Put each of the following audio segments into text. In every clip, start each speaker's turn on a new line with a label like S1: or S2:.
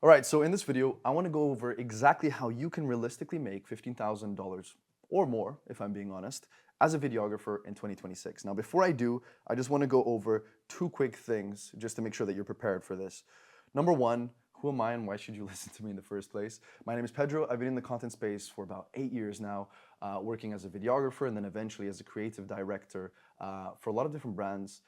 S1: All right, so in this video, I want to go over exactly how you can realistically make $15,000 or more, if I'm being honest, as a videographer in 2026. Now, before I do, I just want to go over two quick things just to make sure that you're prepared for this. Number one, who am I and why should you listen to me in the first place? My name is Pedro. I've been in the content space for about 8 years now, working as a videographer and then eventually as a creative director for a lot of different brands.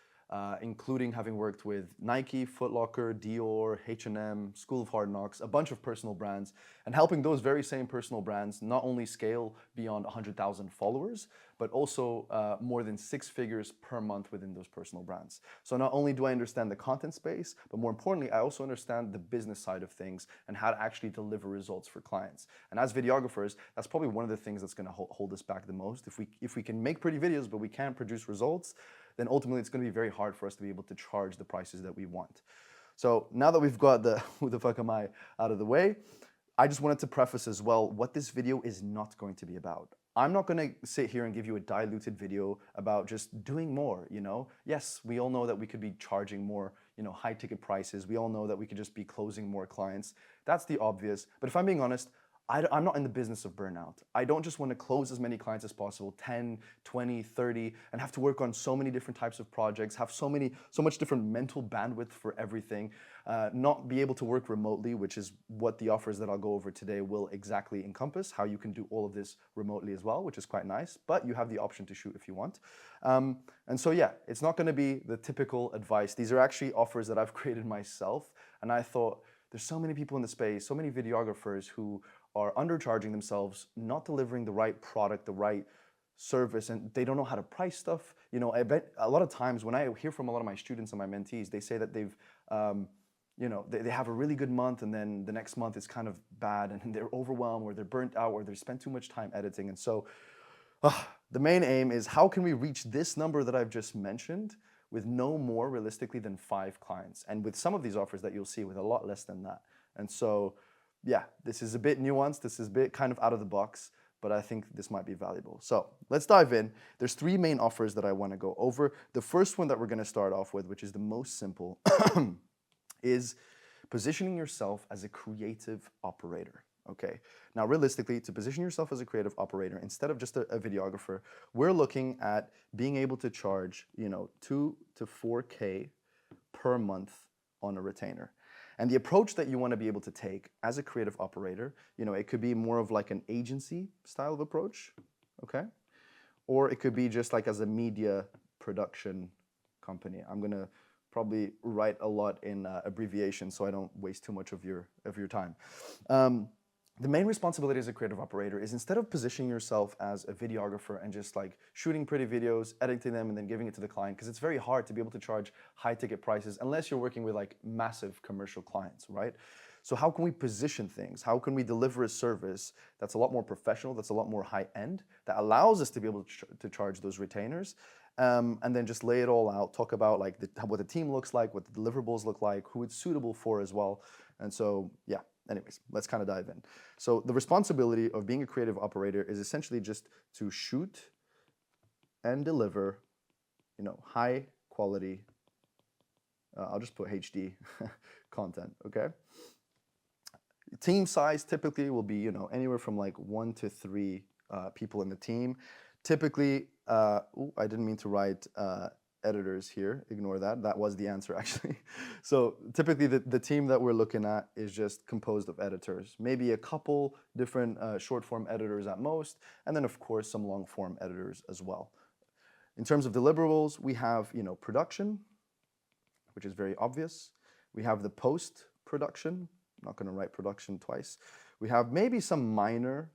S1: Including having worked with Nike, Foot Locker, Dior, H&M, School of Hard Knocks, a bunch of personal brands, and helping those very same personal brands not only scale beyond 100,000 followers, but also more than 6 figures per month within those personal brands. So not only do I understand the content space, but more importantly, I also understand the business side of things and how to actually deliver results for clients. And as videographers, that's probably one of the things that's going to hold us back the most. If we can make pretty videos, but we can't produce results, then ultimately it's going to be very hard for us to be able to charge the prices that we want. So now that we've got the who the fuck am I out of the way, I just wanted to preface as well what this video is not going to be about. I'm not going to sit here and give you a diluted video about just doing more, you know? Yes, we all know that we could be charging more, high ticket prices. We all know that we could just be closing more clients. That's the obvious. But if I'm being honest, I'm not in the business of burnout. I don't just want to close as many clients as possible, 10, 20, 30, and have to work on so many different types of projects, have so much different mental bandwidth for everything, not be able to work remotely, which is what the offers that I'll go over today will exactly encompass, how you can do all of this remotely as well, which is quite nice, but you have the option to shoot if you want. And so yeah, it's not going to be the typical advice. These are actually offers that I've created myself, and I thought, there's so many people in the space, so many videographers who are undercharging themselves, not delivering the right product, the right service, and they don't know how to price stuff. I bet a lot of times when I hear from a lot of my students and my mentees, they say that they've, they have a really good month and then the next month is kind of bad and they're overwhelmed or they're burnt out or they spend too much time editing. And so the main aim is how can we reach this number that I've just mentioned with no more realistically than 5 clients, and with some of these offers that you'll see with a lot less than that. And so, yeah, this is a bit nuanced, this is a bit kind of out of the box, but I think this might be valuable. So let's dive in. There's 3 main offers that I want to go over. The first one that we're going to start off with, which is the most simple, is positioning yourself as a creative operator. Okay, now realistically, to position yourself as a creative operator, instead of just a videographer, we're looking at being able to charge, 2 to 4K per month on a retainer. And the approach that you want to be able to take as a creative operator, it could be more of like an agency style of approach, okay? Or it could be just like as a media production company. I'm going to probably write a lot in abbreviation so I don't waste too much of your time. The main responsibility as a creative operator is, instead of positioning yourself as a videographer and just like shooting pretty videos, editing them, and then giving it to the client, because it's very hard to be able to charge high ticket prices unless you're working with like massive commercial clients, right? So how can we position things? How can we deliver a service that's a lot more professional, that's a lot more high end, that allows us to be able to charge those retainers, and then just lay it all out, talk about like what the team looks like, what the deliverables look like, who it's suitable for as well. And so, yeah. Anyways, let's kind of dive in. So the responsibility of being a creative operator is essentially just to shoot and deliver, high quality, I'll just put HD content, okay? Team size typically will be, anywhere from like 1 to 3 people in the team. Typically, I didn't mean to write editors here, ignore that. That was the answer actually. So typically the team that we're looking at is just composed of editors, maybe a couple different short form editors at most, and then of course some long form editors as well. In terms of deliverables, we have, production, which is very obvious. We have the post production. I'm not going to write production twice. We have maybe some minor,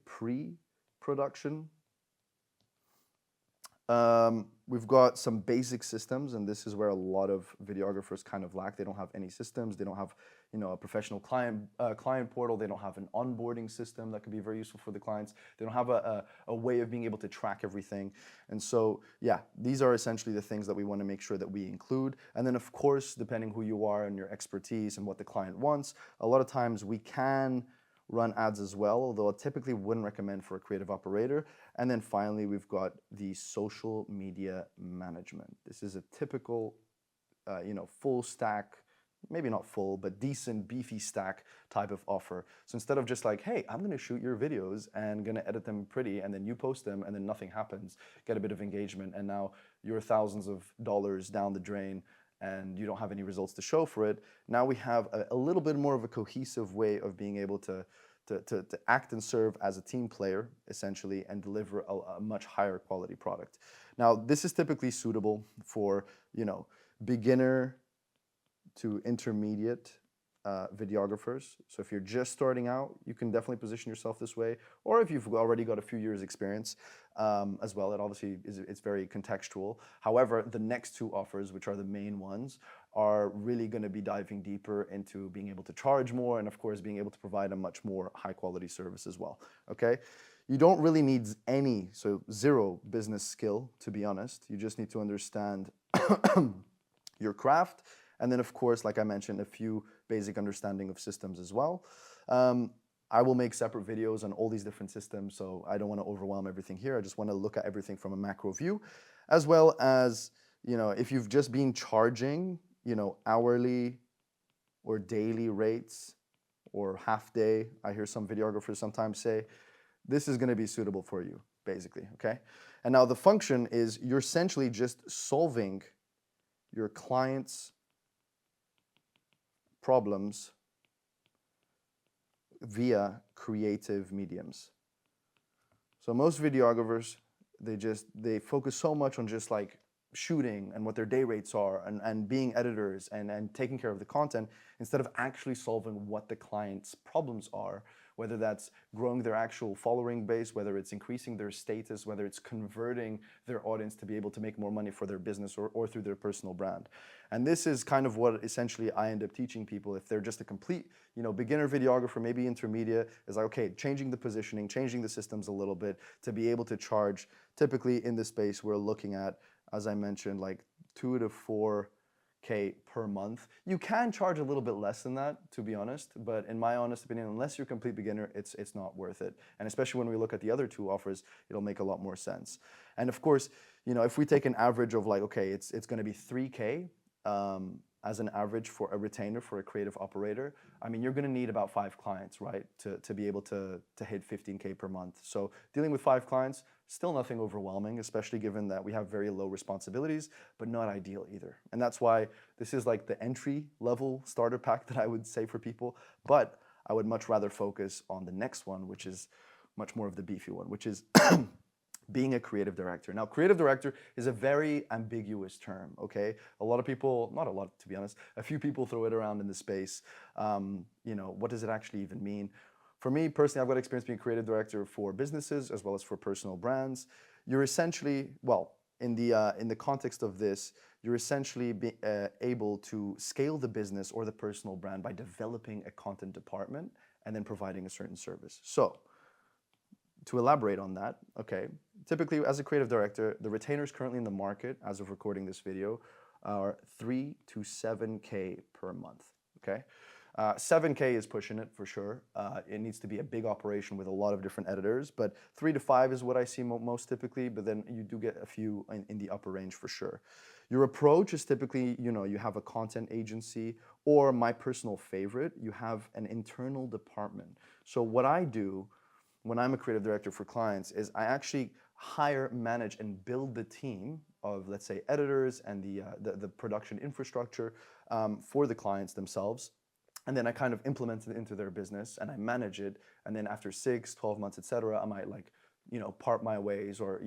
S1: pre-production. We've got some basic systems, and this is where a lot of videographers kind of lack. They don't have any systems. They don't have, a professional client portal. They don't have an onboarding system that could be very useful for the clients. They don't have a way of being able to track everything. And so, yeah, these are essentially the things that we want to make sure that we include. And then, of course, depending who you are and your expertise and what the client wants, a lot of times we can run ads as well, although I typically wouldn't recommend for a creative operator. And then finally, we've got the social media management. This is a typical, full stack, maybe not full, but decent, beefy stack type of offer. So instead of just like, hey, I'm gonna shoot your videos and gonna edit them pretty, and then you post them, and then nothing happens, get a bit of engagement, and now you're thousands of dollars down the drain, and you don't have any results to show for it. Now we have a little bit more of a cohesive way of being able to act and serve as a team player, essentially, and deliver a much higher quality product. Now, this is typically suitable for, beginner to intermediate videographers. So if you're just starting out, you can definitely position yourself this way. Or if you've already got a few years experience as well, it's very contextual. However, the next two offers, which are the main ones, are really going to be diving deeper into being able to charge more and, of course, being able to provide a much more high quality service as well. Okay? You don't really need zero business skill, to be honest. You just need to understand your craft. And then, of course, like I mentioned, a few basic understanding of systems as well. I will make separate videos on all these different systems, so I don't want to overwhelm everything here. I just want to look at everything from a macro view, as well as, if you've just been charging, hourly or daily rates or half day. I hear some videographers sometimes say, this is going to be suitable for you, basically, okay? And now the function is you're essentially just solving your client's problems via creative mediums. So most videographers, they focus so much on just like shooting and what their day rates are and being editors and taking care of the content instead of actually solving what the client's problems are, whether that's growing their actual following base, whether it's increasing their status, whether it's converting their audience to be able to make more money for their business or through their personal brand. And this is kind of what essentially I end up teaching people if they're just a complete, beginner videographer, maybe intermediate, is like, okay, changing the positioning, changing the systems a little bit to be able to charge. Typically in this space, we're looking at, as I mentioned, like 2 to 4K per month. You can charge a little bit less than that, to be honest, but in my honest opinion, unless you're a complete beginner, it's not worth it. And especially when we look at the other two offers, it'll make a lot more sense. And of course, if we take an average of like, okay, it's going to be 3K as an average for a retainer, for a creative operator, I mean, you're going to need about 5 clients, right, to be able to hit 15K per month. So dealing with 5 clients, still nothing overwhelming, especially given that we have very low responsibilities, but not ideal either. And that's why this is like the entry level starter pack that I would say for people, but I would much rather focus on the next one, which is much more of the beefy one, which is being a creative director. Now, creative director is a very ambiguous term, okay? A lot of people, not a lot to be honest, a few people throw it around in the space. What does it actually even mean? For me personally, I've got experience being a creative director for businesses as well as for personal brands. You're essentially, in the context of this, you're essentially able to scale the business or the personal brand by developing a content department and then providing a certain service. So, to elaborate on that, okay, typically as a creative director, the retainers currently in the market, as of recording this video, are 3 to 7K per month, okay? 7K is pushing it for sure. It needs to be a big operation with a lot of different editors, but 3 to 5 is what I see most typically, but then you do get a few in the upper range for sure. Your approach is typically, you have a content agency, or my personal favorite, you have an internal department. So what I do when I'm a creative director for clients is I actually hire, manage, and build the team of, let's say, editors and the production infrastructure for the clients themselves. And then I kind of implement it into their business and I manage it. And then after 6, 12 months, et cetera, I might part my ways or,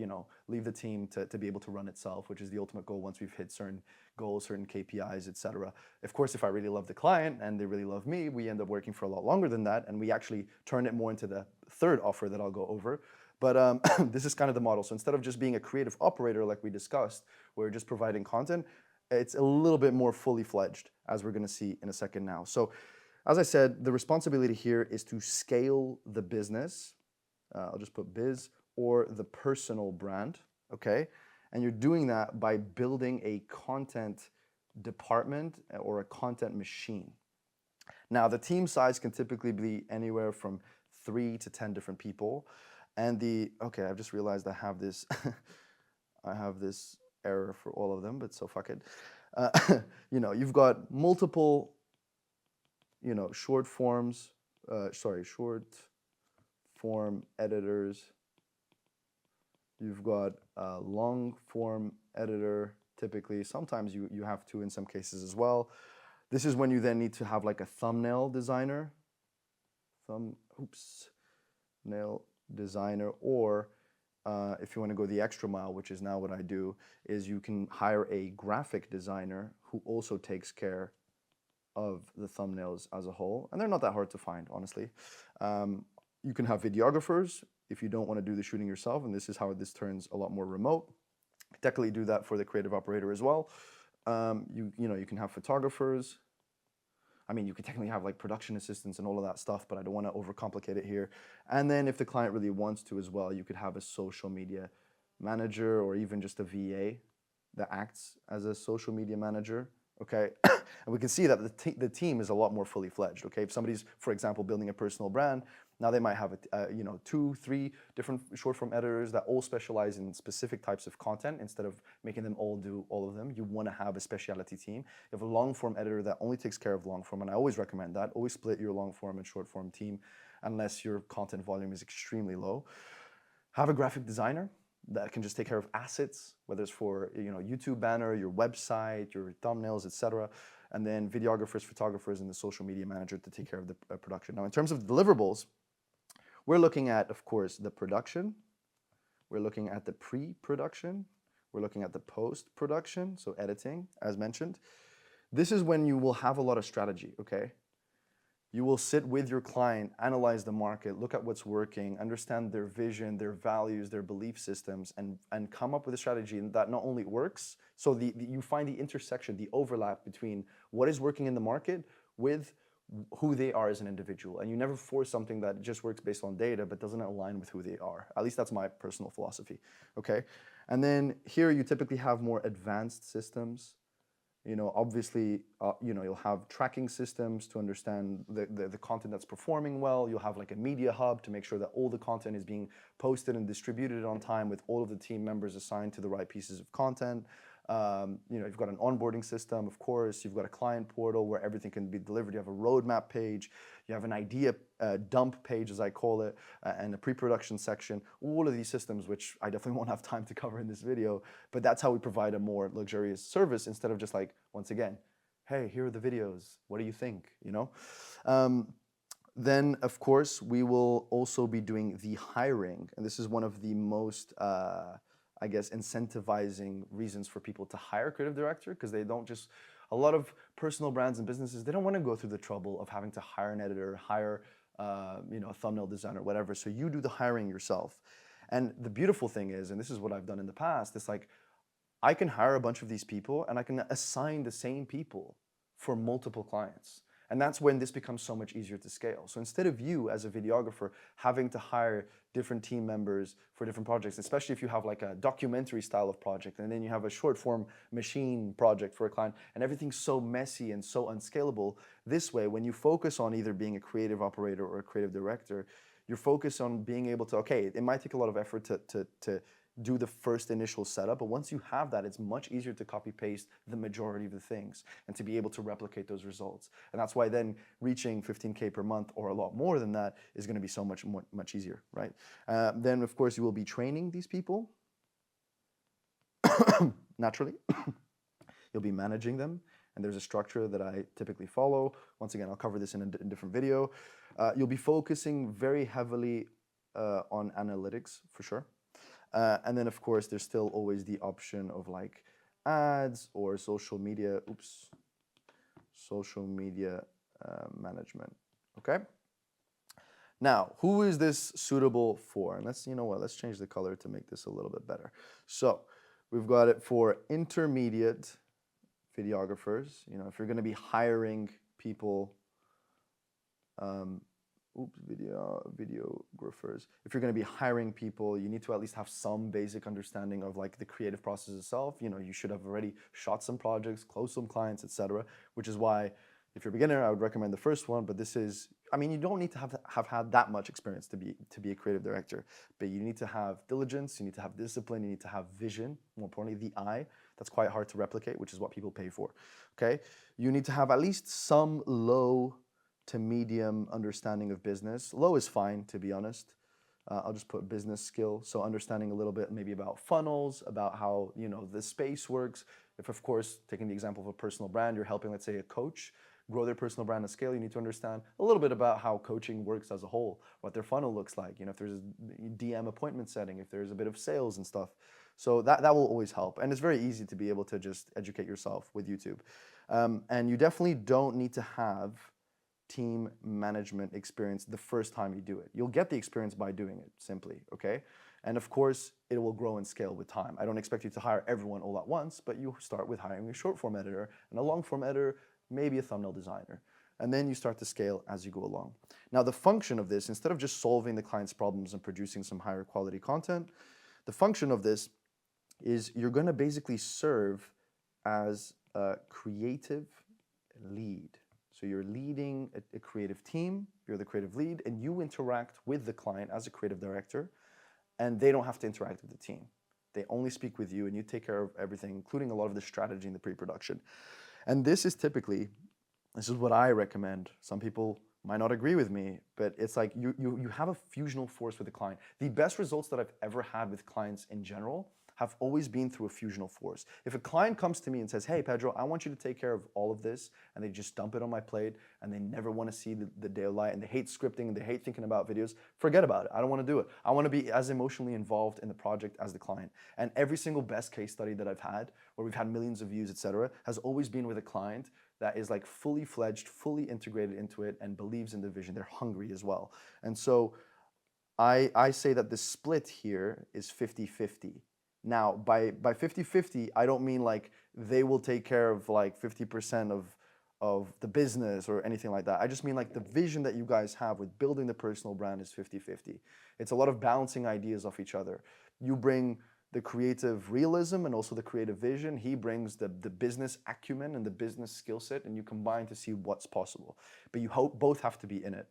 S1: leave the team to be able to run itself, which is the ultimate goal once we've hit certain goals, certain KPIs, et cetera. Of course, if I really love the client and they really love me, we end up working for a lot longer than that. And we actually turn it more into the third offer that I'll go over. But this is kind of the model. So instead of just being a creative operator like we discussed, where we're just providing content, it's a little bit more fully fledged, as we're going to see in a second now. So as I said, the responsibility here is to scale the business. I'll just put biz or the personal brand, okay? And you're doing that by building a content department or a content machine. Now, the team size can typically be anywhere from 3 to 10 different people. And okay, I've just realized I have this, I have this error for all of them, but so fuck it. You've got multiple short forms, short form editors. You've got a long form editor, typically. Sometimes you have to in some cases as well. This is when you then need to have like a thumbnail designer, nail designer, or if you want to go the extra mile, which is now what I do, is you can hire a graphic designer who also takes care of the thumbnails as a whole. And they're not that hard to find, honestly. You can have videographers if you don't want to do the shooting yourself, and this is how this turns a lot more remote. Technically do that for the creative operator as well. You can have photographers. I mean, you could technically have like production assistants and all of that stuff, but I don't want to overcomplicate it here. And then if the client really wants to as well, you could have a social media manager or even just a VA that acts as a social media manager, okay? And we can see that the team is a lot more fully fledged, okay? If somebody's, for example, building a personal brand, now they might have 2, 3 different short form editors that all specialize in specific types of content instead of making them all do all of them. You want to have a specialty team. You have a long form editor that only takes care of long form, and I always recommend that. Always split your long form and short form team unless your content volume is extremely low. Have a graphic designer that can just take care of assets, whether it's for YouTube banner, your website, your thumbnails, etc. And then videographers, photographers, and the social media manager to take care of the production. Now, in terms of deliverables, we're looking at, of course, the production. We're looking at the pre-production. We're looking at the post-production, so editing, as mentioned. This is when you will have a lot of strategy, okay? You will sit with your client, analyze the market, look at what's working, understand their vision, their values, their belief systems, and come up with a strategy that not only works, so you find the intersection, the overlap between what is working in the market with who they are as an individual. And you never force something that just works based on data but doesn't align with who they are. At least that's my personal philosophy, okay? And then here you typically have more advanced systems. Obviously, you'll have tracking systems to understand the content that's performing well. You'll have like a media hub to make sure that all the content is being posted and distributed on time with all of the team members assigned to the right pieces of content. You've got an onboarding system, of course. You've got a client portal where everything can be delivered. You have a roadmap page. You have an idea dump page, as I call it, and a pre-production section. All of these systems, which I definitely won't have time to cover in this video, but that's how we provide a more luxurious service instead of just like, once again, hey, here are the videos. What do you think? Then, of course, we will also be doing the hiring, and this is one of the most incentivizing reasons for people to hire a creative director, because they don't just, a lot of personal brands and businesses, they don't want to go through the trouble of having to hire an editor, hire a thumbnail designer, whatever. So you do the hiring yourself. And the beautiful thing is, and this is what I've done in the past, it's like, I can hire a bunch of these people and I can assign the same people for multiple clients. And that's when this becomes so much easier to scale. So instead of you as a videographer having to hire different team members for different projects, especially if you have like a documentary style of project and then you have a short form machine project for a client and everything's so messy and so unscalable, this way, when you focus on either being a creative operator or a creative director, you're focused on being able to, okay, it might take a lot of effort to do the first initial setup, but once you have that, it's much easier to copy paste the majority of the things and to be able to replicate those results. And that's why then reaching 15K per month or a lot more than that is going to be so much easier, right? Then of course you will be training these people naturally. You'll be managing them, and there's a structure that I typically follow. Once again, I'll cover this in a different video. You'll be focusing very heavily on analytics for sure. And then, of course, there's still always the option of like ads or social media management, okay? Now, who is this suitable for? And let's change the color to make this a little bit better. So we've got it for intermediate videographers. If you're going to be hiring people, videographers. If you're going to be hiring people, you need to at least have some basic understanding of like the creative process itself. You should have already shot some projects, closed some clients, etc. Which is why, if you're a beginner, I would recommend the first one. But this is, you don't need to have had that much experience to be a creative director. But you need to have diligence, you need to have discipline, you need to have vision. More importantly, the eye. That's quite hard to replicate, which is what people pay for. Okay, you need to have at least some low to medium understanding of business. Low is fine, to be honest. I'll just put business skill. So understanding a little bit maybe about funnels, about how, the space works. If, of course, taking the example of a personal brand, you're helping, let's say, a coach grow their personal brand at scale, you need to understand a little bit about how coaching works as a whole, what their funnel looks like, if there's a DM appointment setting, if there's a bit of sales and stuff. So that will always help. And it's very easy to be able to just educate yourself with YouTube. And you definitely don't need to have team management experience the first time you do it. You'll get the experience by doing it simply, okay? And of course, it will grow and scale with time. I don't expect you to hire everyone all at once, but you start with hiring a short form editor and a long form editor, maybe a thumbnail designer. And then you start to scale as you go along. Now, the function of this, instead of just solving the client's problems and producing some higher quality content, the function of this is you're gonna basically serve as a creative lead. So you're leading a creative team, you're the creative lead, and you interact with the client as a creative director, and they don't have to interact with the team. They only speak with you, and you take care of everything, including a lot of the strategy in the pre-production. And this is what I recommend. Some people might not agree with me, but it's like you have a fusional force with the client. The best results that I've ever had with clients in general have always been through a fusional force. If a client comes to me and says, hey, Pedro, I want you to take care of all of this, and they just dump it on my plate, and they never want to see the day of light, and they hate scripting, and they hate thinking about videos, forget about it. I don't want to do it. I want to be as emotionally involved in the project as the client. And every single best case study that I've had, where we've had millions of views, etc., has always been with a client that is like fully fledged, fully integrated into it, and believes in the vision. They're hungry as well. And so I say that the split here is 50-50. Now, by 50-50, I don't mean like they will take care of like 50% of the business or anything like that. I just mean like the vision that you guys have with building the personal brand is 50-50. It's a lot of bouncing ideas off each other. You bring the creative realism and also the creative vision. He brings the business acumen and the business skill set, and you combine to see what's possible. But you both have to be in it.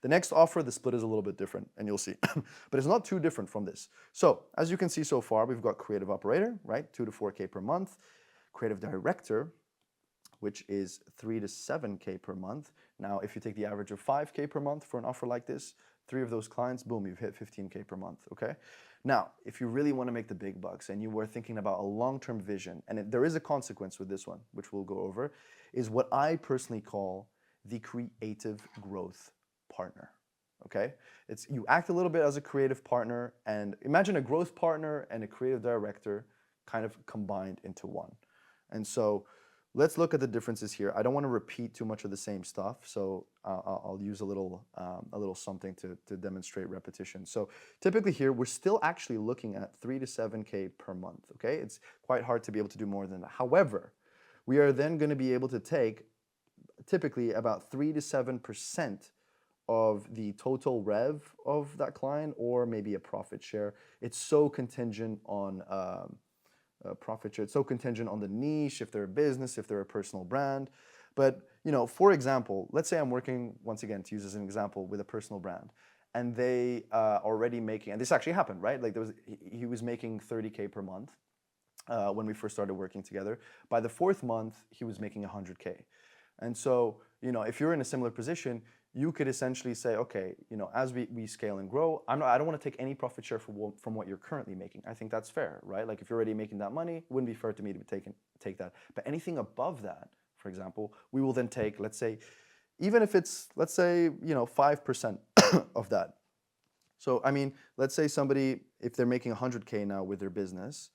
S1: The next offer, the split is a little bit different, and you'll see. But it's not too different from this. So as you can see so far, we've got creative operator, right? 2 to 4K per month. Creative director, which is 3 to 7K per month. Now, if you take the average of 5K per month for an offer like this, 3 of those clients, boom, you've hit 15K per month, okay? Now, if you really want to make the big bucks and you were thinking about a long-term vision, and there is a consequence with this one, which we'll go over, is what I personally call the creative growth partner, okay? You act a little bit as a creative partner, and imagine a growth partner and a creative director kind of combined into one. And so let's look at the differences here. I don't want to repeat too much of the same stuff, so I'll use a little something to demonstrate repetition. So typically here, we're still actually looking at 3 to 7K per month, okay? It's quite hard to be able to do more than that. However, we are then going to be able to take typically about 3 to 7% of the total rev of that client, or maybe a profit share. It's so contingent on profit share. It's so contingent on the niche, if they're a business, if they're a personal brand. But, for example, let's say I'm working, once again, to use as an example, with a personal brand, and they already making, and this actually happened, right? Like he was making 30K per month when we first started working together. By the 4th month, he was making 100K. And so, if you're in a similar position, you could essentially say, okay, as we scale and grow, I don't want to take any profit share from what you're currently making. I think that's fair, right? Like if you're already making that money, it wouldn't be fair to me to take that. But anything above that, for example, we will then take, let's say, even if it's, let's say, 5% of that. So, I mean, let's say somebody, if they're making 100K now with their business,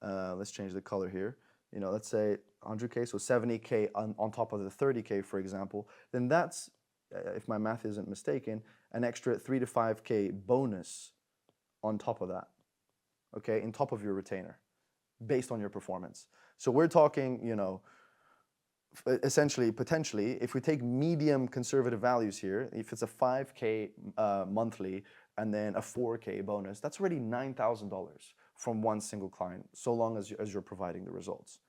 S1: let's change the color here. Let's say 100K, so 70K on top of the 30K, for example, then that's, if my math isn't mistaken, an extra 3 to 5K bonus on top of that, okay, on top of your retainer, based on your performance. So we're talking, essentially, potentially, if we take medium conservative values here, if it's a 5K monthly and then a 4K bonus, that's already $9,000 from one single client, so long as you're providing the results.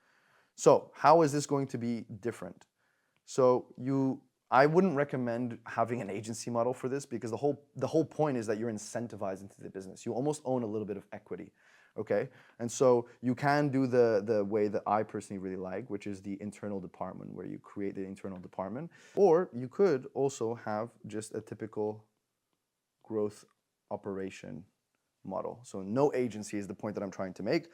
S1: So how is this going to be different? So I wouldn't recommend having an agency model for this, because the whole point is that you're incentivized into the business. You almost own a little bit of equity, okay? And so you can do the way that I personally really like, which is the internal department, where you create the internal department. Or you could also have just a typical growth operation model. So no agency is the point that I'm trying to make.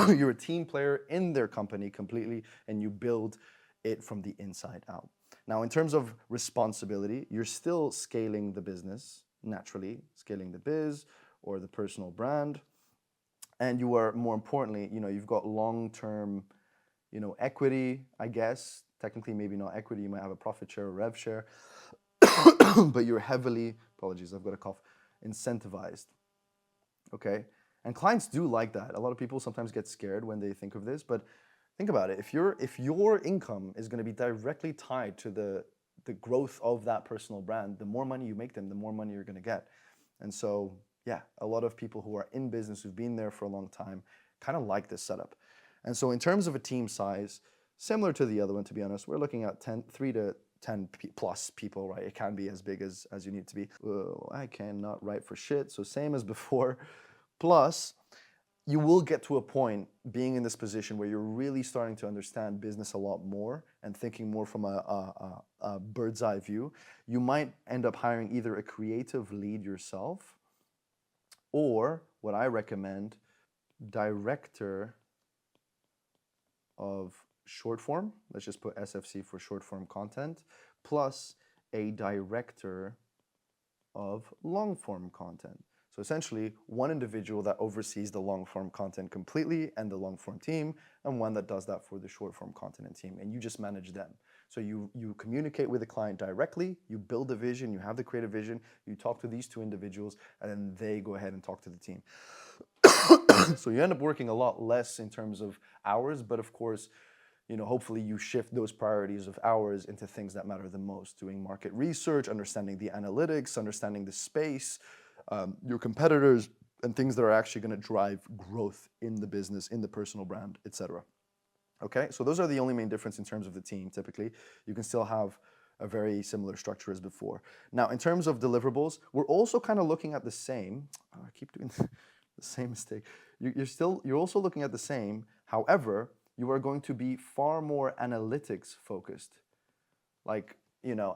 S1: You're a team player in their company completely, and you build it from the inside out. Now, in terms of responsibility, you're still scaling the business, naturally, scaling the biz or the personal brand. And you are, more importantly, you've got long-term, equity, I guess. Technically, maybe not equity, you might have a profit share or rev share, but you're heavily, apologies, I've got a cough, incentivized, okay? And clients do like that. A lot of people sometimes get scared when they think of this, but think about it. If your income is going to be directly tied to the growth of that personal brand, the more money you make them, the more money you're going to get. And so, yeah, a lot of people who are in business, who've been there for a long time, kind of like this setup. And so in terms of a team size, similar to the other one, to be honest, we're looking at 3 to 10 plus people, right? It can be as big as you need to be. I cannot write for shit, so same as before. Plus, you will get to a point being in this position where you're really starting to understand business a lot more and thinking more from a bird's eye view. You might end up hiring either a creative lead yourself, or what I recommend, director of short form. Let's just put SFC for short form content, plus a director of long form content. So essentially, one individual that oversees the long form content completely and the long form team, and one that does that for the short form content and team, and you just manage them. So you communicate with the client directly, you build a vision, you have the creative vision, you talk to these two individuals, and then they go ahead and talk to the team. So you end up working a lot less in terms of hours, but of course, hopefully you shift those priorities of hours into things that matter the most, doing market research, understanding the analytics, understanding the space, your competitors, and things that are actually going to drive growth in the business, in the personal brand, etc. Okay, so those are the only main difference in terms of the team. Typically, you can still have a very similar structure as before. Now, in terms of deliverables, we're also kind of looking at the same. Oh, I keep doing the same mistake. You're also looking at the same. However, you are going to be far more analytics focused. Like,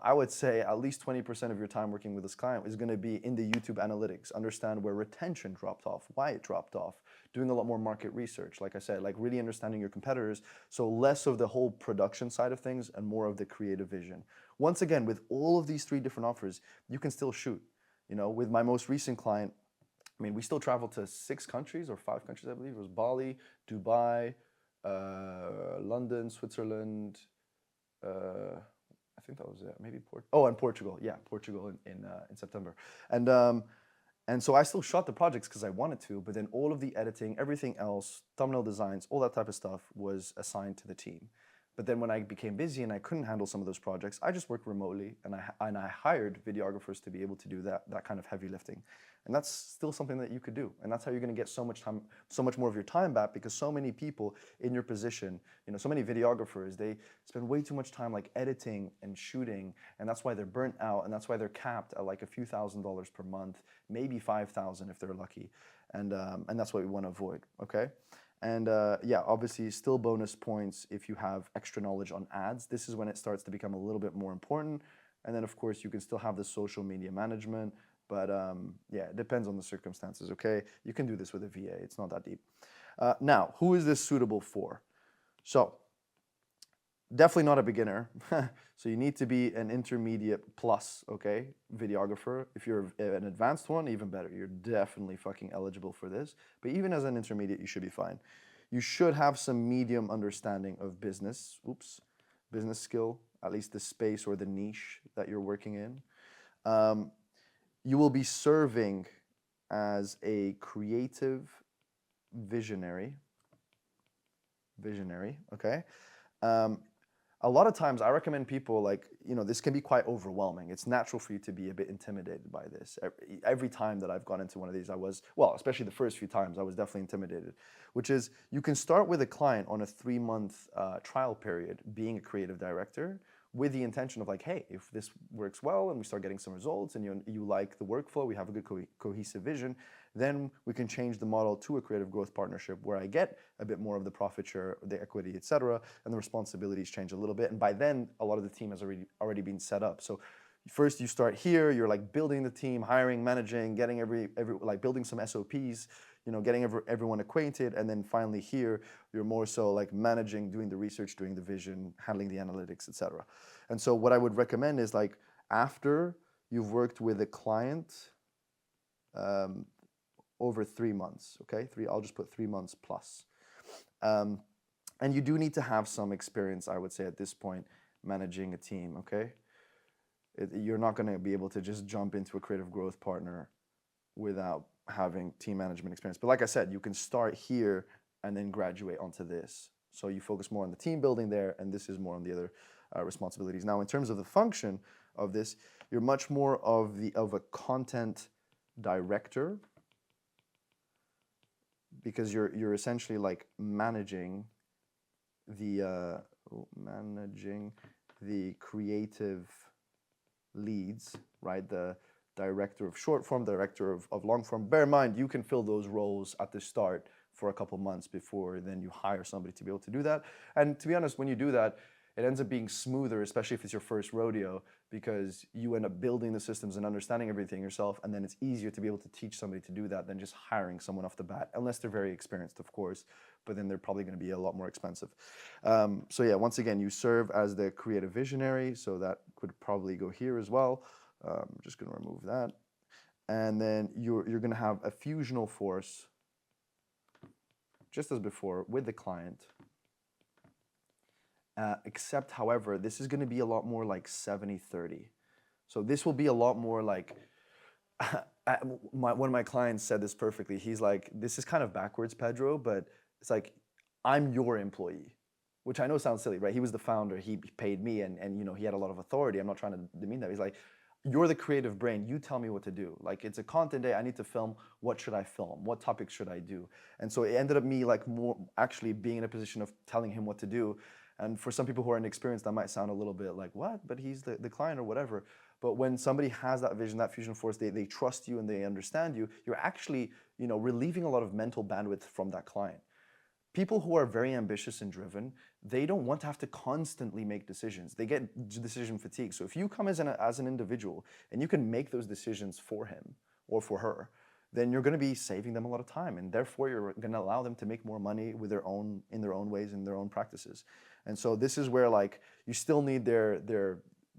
S1: I would say at least 20% of your time working with this client is going to be in the YouTube analytics, understand where retention dropped off, why it dropped off, doing a lot more market research, like I said, like really understanding your competitors, so less of the whole production side of things and more of the creative vision. Once again, with all of these 3 different offers, you can still shoot. With my most recent client, we still traveled to 6 countries or 5 countries, I believe. It was Bali, Dubai, London, Switzerland, I think that was it. Maybe and Portugal. Yeah, Portugal in September. And so I still shot the projects because I wanted to, but then all of the editing, everything else, thumbnail designs, all that type of stuff was assigned to the team. But then when I became busy and I couldn't handle some of those projects, I just worked remotely, and I hired videographers to be able to do that kind of heavy lifting. And that's still something that you could do. And that's how you're going to get so much more of your time back, because so many people in your position, so many videographers, they spend way too much time like editing and shooting, and that's why they're burnt out, and that's why they're capped at like a few $1,000s per month, maybe 5,000 if they're lucky. And that's what we want to avoid, okay? And yeah, obviously still bonus points if you have extra knowledge on ads. This is when it starts to become a little bit more important. And then of course you can still have the social media management, but yeah, it depends on the circumstances, okay? You can do this with a VA, it's not that deep. Now, who is this suitable for? So, definitely not a beginner. So you need to be an intermediate plus, okay, videographer. If you're an advanced one, even better. You're definitely fucking eligible for this. But even as an intermediate, you should be fine. You should have some medium understanding of business skill, at least the space or the niche that you're working in. You will be serving as a creative visionary, okay? A lot of times I recommend people this can be quite overwhelming. It's natural for you to be a bit intimidated by this. Every time that I've gone into one of these, especially the first few times, I was definitely intimidated, which is you can start with a client on a 3-month trial period being a creative director, with the intention of like, hey, if this works well and we start getting some results and you like the workflow, we have a good cohesive vision, then we can change the model to a creative growth partnership where I get a bit more of the profit share, the equity, etc., and the responsibilities change a little bit. And by then, a lot of the team has already been set up. So first you start here, you're like building the team, hiring, managing, getting every like building some SOPs, getting everyone acquainted, and then finally here, you're more so like managing, doing the research, doing the vision, handling the analytics, etc. And so what I would recommend is like after you've worked with a client over 3 months, okay? I'll just put 3 months plus. And you do need to have some experience, I would say, at this point, managing a team, okay? You're not gonna be able to just jump into a creative growth partner without having team management experience. But like I said, you can start here and then graduate onto this. So you focus more on the team building there, and this is more on the other responsibilities. Now, in terms of the function of this, you're much more of a content director, because you're essentially like managing the creative leads, right? The director of short form, director of long form. Bear in mind, you can fill those roles at the start for a couple months before then you hire somebody to be able to do that. And to be honest, when you do that, it ends up being smoother, especially if it's your first rodeo, because you end up building the systems and understanding everything yourself, and then it's easier to be able to teach somebody to do that than just hiring someone off the bat, unless they're very experienced, of course, but then they're probably going to be a lot more expensive. So yeah, once again, you serve as the creative visionary, so that could probably go here as well. I'm just going to remove that. And then you're going to have a fusional force, just as before, with the client. Except, however, this is going to be a lot more like 70-30. So this will be a lot more like, one of my clients said this perfectly. He's like, this is kind of backwards, Pedro, but it's like, I'm your employee, which I know sounds silly, right? He was the founder, he paid me, and he had a lot of authority. I'm not trying to demean that. He's like, you're the creative brain, you tell me what to do. Like, it's a content day, I need to film, what should I film? What topics should I do? And so it ended up me like more actually being in a position of telling him what to do. And for some people who are inexperienced, that might sound a little bit like, what? But he's the client or whatever. But when somebody has that vision, that fusion force, they trust you and they understand you, you're actually relieving a lot of mental bandwidth from that client. People who are very ambitious and driven, they don't want to have to constantly make decisions. They get decision fatigue. So if you come as an individual and you can make those decisions for him or for her, then you're going to be saving them a lot of time, and therefore you're going to allow them to make more money in their own ways, in their own practices. And so this is where like you still need their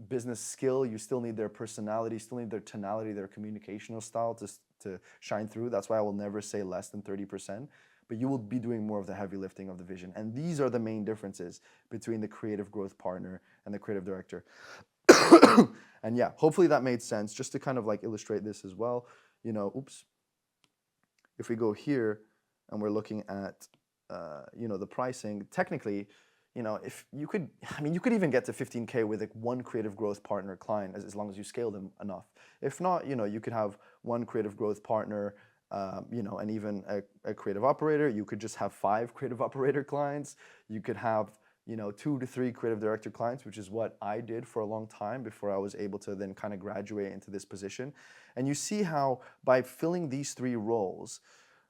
S1: business skill, you still need their personality, you still need their tonality, their communicational style to shine through. That's why I will never say less than 30%. But you will be doing more of the heavy lifting of the vision. And these are the main differences between the creative growth partner and the creative director. And yeah, hopefully that made sense. Just to kind of like illustrate this as well, if we go here and we're looking at, the pricing, technically, if you could, you could even get to 15K with like one creative growth partner client as long as you scale them enough. If not, you could have one creative growth partner, and even a creative operator. You could just have 5 creative operator clients. You could have, 2 to 3 creative director clients, which is what I did for a long time before I was able to then kind of graduate into this position. And you see how by filling these 3 roles,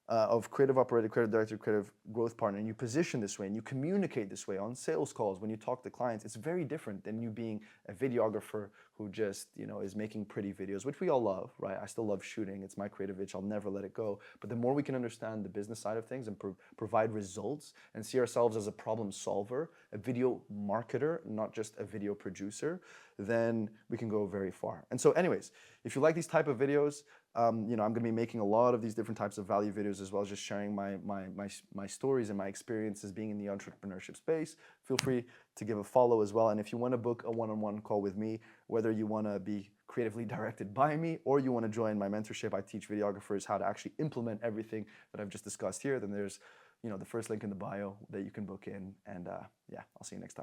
S1: of creative operator, creative director, creative growth partner, and you position this way and you communicate this way on sales calls when you talk to clients, it's very different than you being a videographer who just, is making pretty videos, which we all love, right? I still love shooting. It's my creative itch. I'll never let it go. But the more we can understand the business side of things and provide results and see ourselves as a problem solver, a video marketer, not just a video producer, then we can go very far. And so anyways, if you like these type of videos, I'm going to be making a lot of these different types of value videos, as well as just sharing my stories and my experiences being in the entrepreneurship space. Feel free to give a follow as well. And if you want to book a one-on-one call with me, whether you want to be creatively directed by me or you want to join my mentorship, I teach videographers how to actually implement everything that I've just discussed here, then there's the first link in the bio that you can book in. And yeah, I'll see you next time.